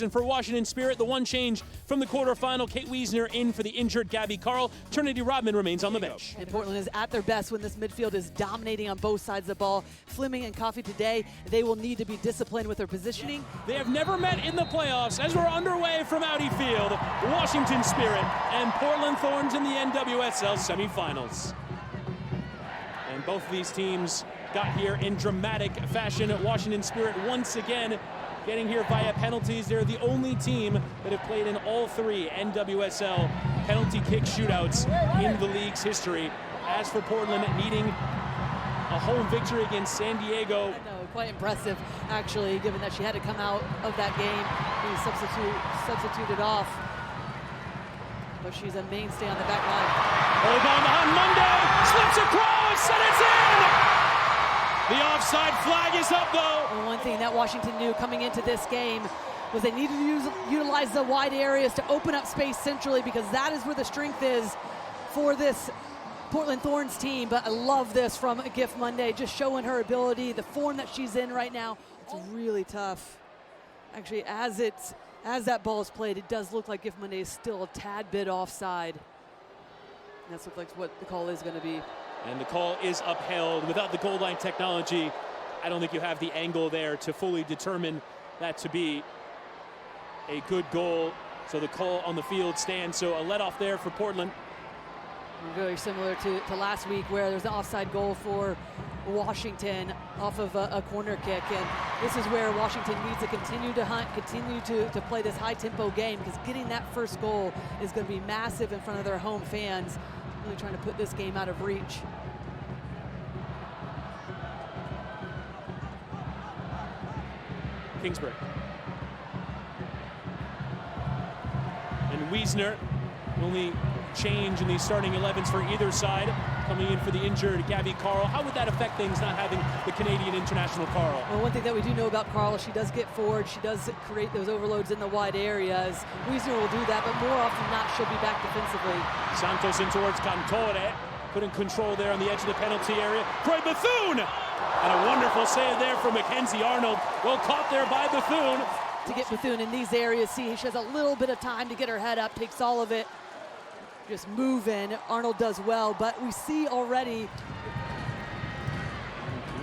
And for Washington Spirit, the one change from the quarterfinal, Kate Wiesner in for the injured Gabby Carl. Trinity Rodman remains on the bench. And Portland is at their best when this midfield is dominating on both sides of the ball. Fleming and Coffey today, they will need to be disciplined with their positioning. They have never met in the playoffs as we're underway from Audi Field. Washington Spirit and Portland Thorns in the NWSL semifinals. And both of these teams got here in dramatic fashion. Washington Spirit once again getting here via penalties. They're the only team that have played in all three NWSL penalty kick shootouts in the league's history. As for Portland needing a home victory against San Diego. No, quite impressive, actually, given that she had to come out of that game, being substituted off. But she's a mainstay on the back line. Oh, down behind Monday, slips across, and it's in! The offside flag is up, though. And one thing that Washington knew coming into this game was they needed to utilize the wide areas to open up space centrally, because that is where the strength is for this Portland Thorns team. But I love this from Gift Monday, just showing her ability, the form that she's in right now. It's really tough. Actually, as that ball is played, it does look like Gift Monday is still a tad bit offside. And that's like what the call is going to be. And the call is upheld. Without the goal line technology, I don't think you have the angle there to fully determine that to be a good goal. So the call on the field stands. So a let-off there for Portland. Very similar to last week, where there's an offside goal for Washington off of a corner kick. And this is where Washington needs to continue to hunt, continue to play this high-tempo game, because getting that first goal is going to be massive in front of their home fans. Really trying to put this game out of reach. Kingsbury. And Wiesner, only change in these starting 11s for either side, coming in for the injured Gabby Carl. How would that affect things, not having the Canadian international Carl? Well, one thing that we do know about Carl, she does get forward, she does create those overloads in the wide areas. Wiesner will do that, but more often than not, she'll be back defensively. Santos in towards Cantore, couldn't control there on the edge of the penalty area. Croix Bethune! And a wonderful save there from Mackenzie Arnold. Well caught there by Bethune. To get Bethune in these areas, see, she has a little bit of time to get her head up, takes all of it. Just moving. Arnold does well, but we see already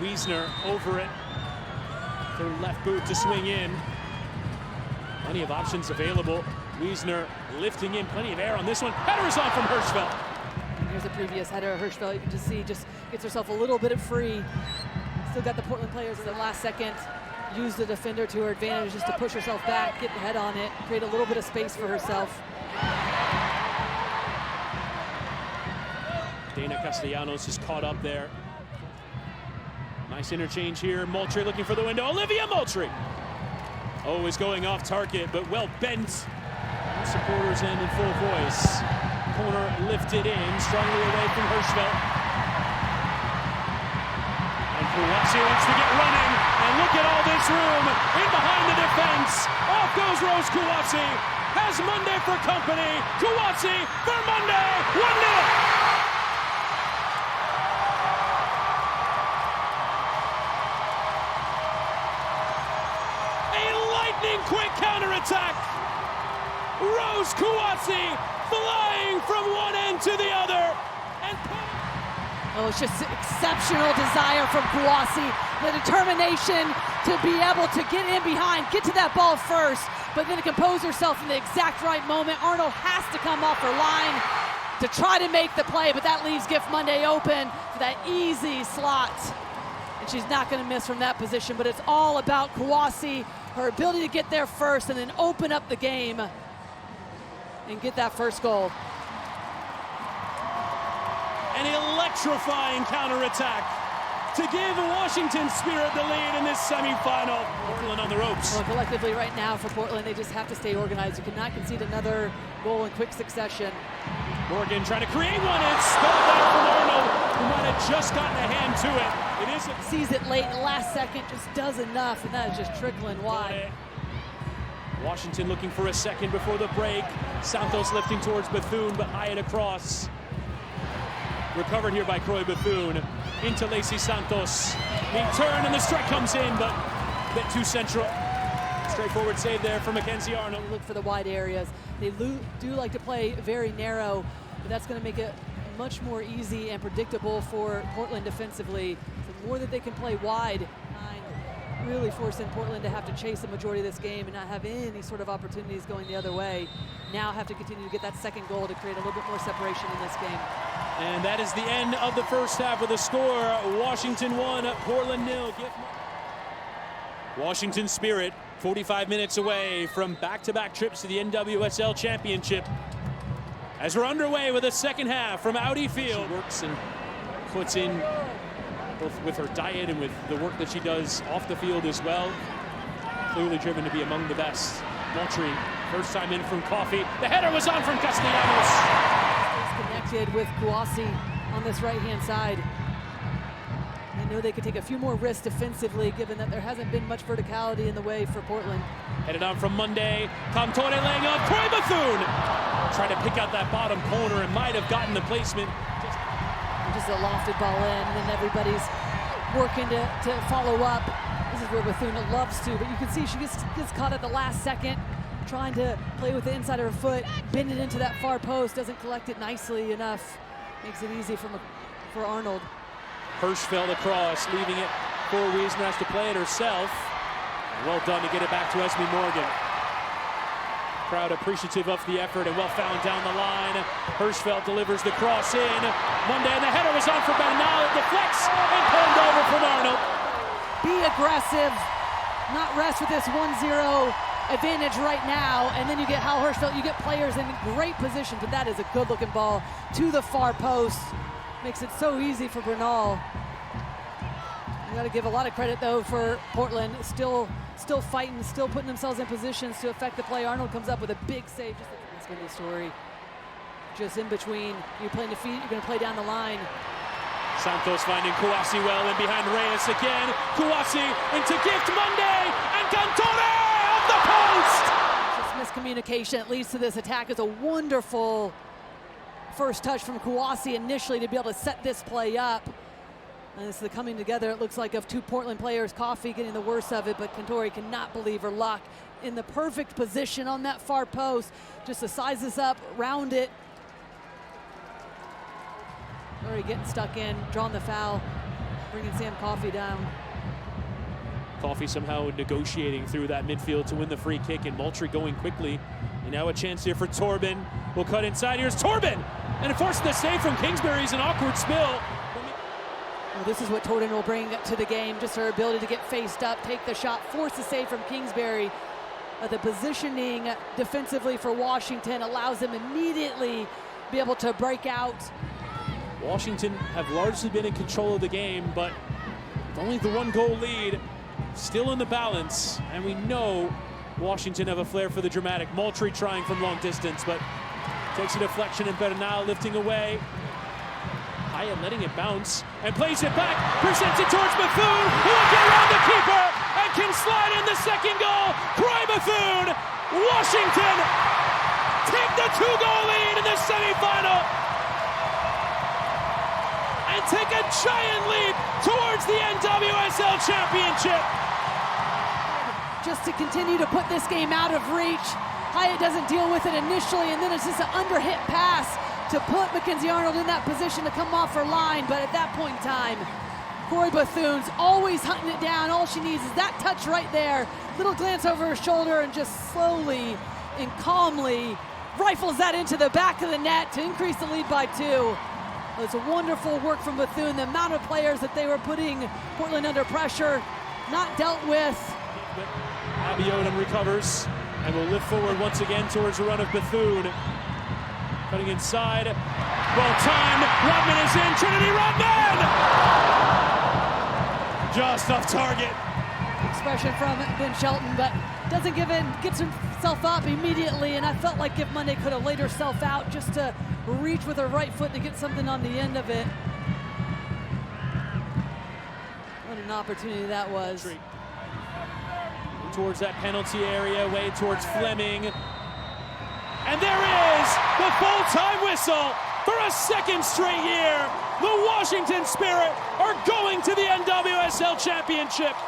Wiesner over it. Her left boot to swing in. Plenty of options available. Wiesner lifting in, plenty of air on this one. Header is on from Hirschfeld. Here's a previous header. Hirschfeld, you can just see, just gets herself a little bit of free. Still got the Portland players in the last second. Use the defender to her advantage just to push herself back, get the head on it, create a little bit of space for herself. Dana Castellanos is caught up there. Nice interchange here. Moultrie looking for the window. Olivia Moultrie. Oh, is going off target, but well bent. Supporters in full voice. Corner lifted in, strongly away from Hirschfeld. And Croix wants to get running. And look at all this room in behind the defense. Off goes Rose Croix. Has Monday for company. Croix for Monday. 1-0. Quick counterattack. Rose Kouassi flying from one end to the other. And it's just exceptional desire from Kouassi. The determination to be able to get in behind, get to that ball first, but then to compose herself in the exact right moment. Arnold has to come off her line to try to make the play, but that leaves Gift Monday open for that easy slot. And she's not going to miss from that position, but it's all about Kouassi, her ability to get there first and then open up the game and get that first goal. An electrifying counterattack to give Washington Spirit the lead in this semifinal. Portland on the ropes. Well, collectively right now for Portland, they just have to stay organized. You cannot concede another goal in quick succession. Morgan trying to create one. It's stalled out from Arnold, who might have just gotten a hand to it. Sees it late in the last second, just does enough, and that is just trickling wide. Washington looking for a second before the break. Santos lifting towards Bethune, but high and across. Recovered here by Croix Bethune. Into Lacey Santos. Big turn, and the strike comes in, but a bit too central. straightforward save there for Mackenzie Arnold. Look for the wide areas. They do like to play very narrow, but that's going to make it much more easy and predictable for Portland defensively. The more that they can play wide, really forcing Portland to have to chase the majority of this game and not have any sort of opportunities going the other way. Now have to continue to get that second goal to create a little bit more separation in this game. And that is the end of the first half with the score. Washington 1, Portland 0. Washington Spirit 45 minutes away from back-to-back trips to the NWSL Championship. As we're underway with the second half from Audi Field. She works and puts in both with her diet and with the work that she does off the field as well. Clearly driven to be among the best. Moultrie, first time in from Coffee. The header was on from Castellanos. Is connected with Kouassi on this right-hand side. They know they could take a few more risks defensively, given that there hasn't been much verticality in the way for Portland. Headed on from Monday. Cantore laying off. Croix Bethune trying to pick out that bottom corner and might have gotten the placement. Just a lofted ball in, and then everybody's working to follow up. This is where Bethune loves to, but you can see she gets caught at the last second, trying to play with the inside of her foot, bend it into that far post, doesn't collect it nicely enough. Makes it easy for Arnold. Hirschfeld across, leaving it for Wiesner, has to play it herself. Well done to get it back to Esme Morgan. Crowd appreciative of the effort and well found down the line. Hirschfeld delivers the cross in. Monday, and the header was on for Bernal. It deflects and pulled over from Arnold. Be aggressive, not rest with this 1-0 advantage right now, and then you get Hal Hirschfeld. You get players in great position, but that is a good-looking ball to the far post. Makes it so easy for Bernal. You got to give a lot of credit, though, for Portland. Still fighting, still putting themselves in positions to affect the play. Arnold comes up with a big save. That's been the story. Just in between. You're playing the feet, you're going to play down the line. Santos finding Kouassi well in behind Reyes again. Kouassi into Gift Monday, and Cantore off the post! Just miscommunication. It leads to this attack. It's a wonderful first touch from Kouassi initially to be able to set this play up. And this is the coming together, it looks like, of two Portland players. Coffee getting the worst of it, but Cantore cannot believe her luck. In the perfect position on that far post, just to size this up, round it. Already getting stuck in, drawing the foul, bringing Sam Coffee down. Coffee somehow negotiating through that midfield to win the free kick, and Moultrie going quickly. And now a chance here for Torben. We'll cut inside. Here's Torben! And forcing the save from Kingsbury's an awkward spill. Well, this is what Torben will bring to the game, just her ability to get faced up, take the shot, force the save from Kingsbury. The positioning defensively for Washington allows them immediately be able to break out. Washington have largely been in control of the game, but with only the 1-goal lead, still in the balance, and we know Washington have a flair for the dramatic. Moultrie trying from long distance, but takes a deflection, and Bernal lifting away. Hyatt letting it bounce and plays it back, presents it towards Bethune, who will get around the keeper and can slide in the second goal. Croix Bethune, Washington take the 2-goal lead in the semifinal and take a giant leap towards the NWSL Championship. Just to continue to put this game out of reach. Hyatt doesn't deal with it initially, and then it's just an underhit pass to put Mackenzie Arnold in that position to come off her line. But at that point in time, Croix Bethune's always hunting it down. All she needs is that touch right there. Little glance over her shoulder and just slowly and calmly rifles that into the back of the net to increase the lead by 2. It's a wonderful work from Bethune. The amount of players that they were putting Portland under pressure, not dealt with. Abby Odom recovers and will lift forward once again towards the run of Bethune. Cutting inside, well timed, Rodman is in, Trinity Rodman! Just off target. Expression from Ben Shelton, but doesn't give in, gets himself up immediately, and I felt like if Monday could have laid herself out just to reach with her right foot to get something on the end of it. What an opportunity that was. Towards that penalty area, way towards Fleming. And there is the full-time whistle for a second straight year. The Washington Spirit are going to the NWSL Championship.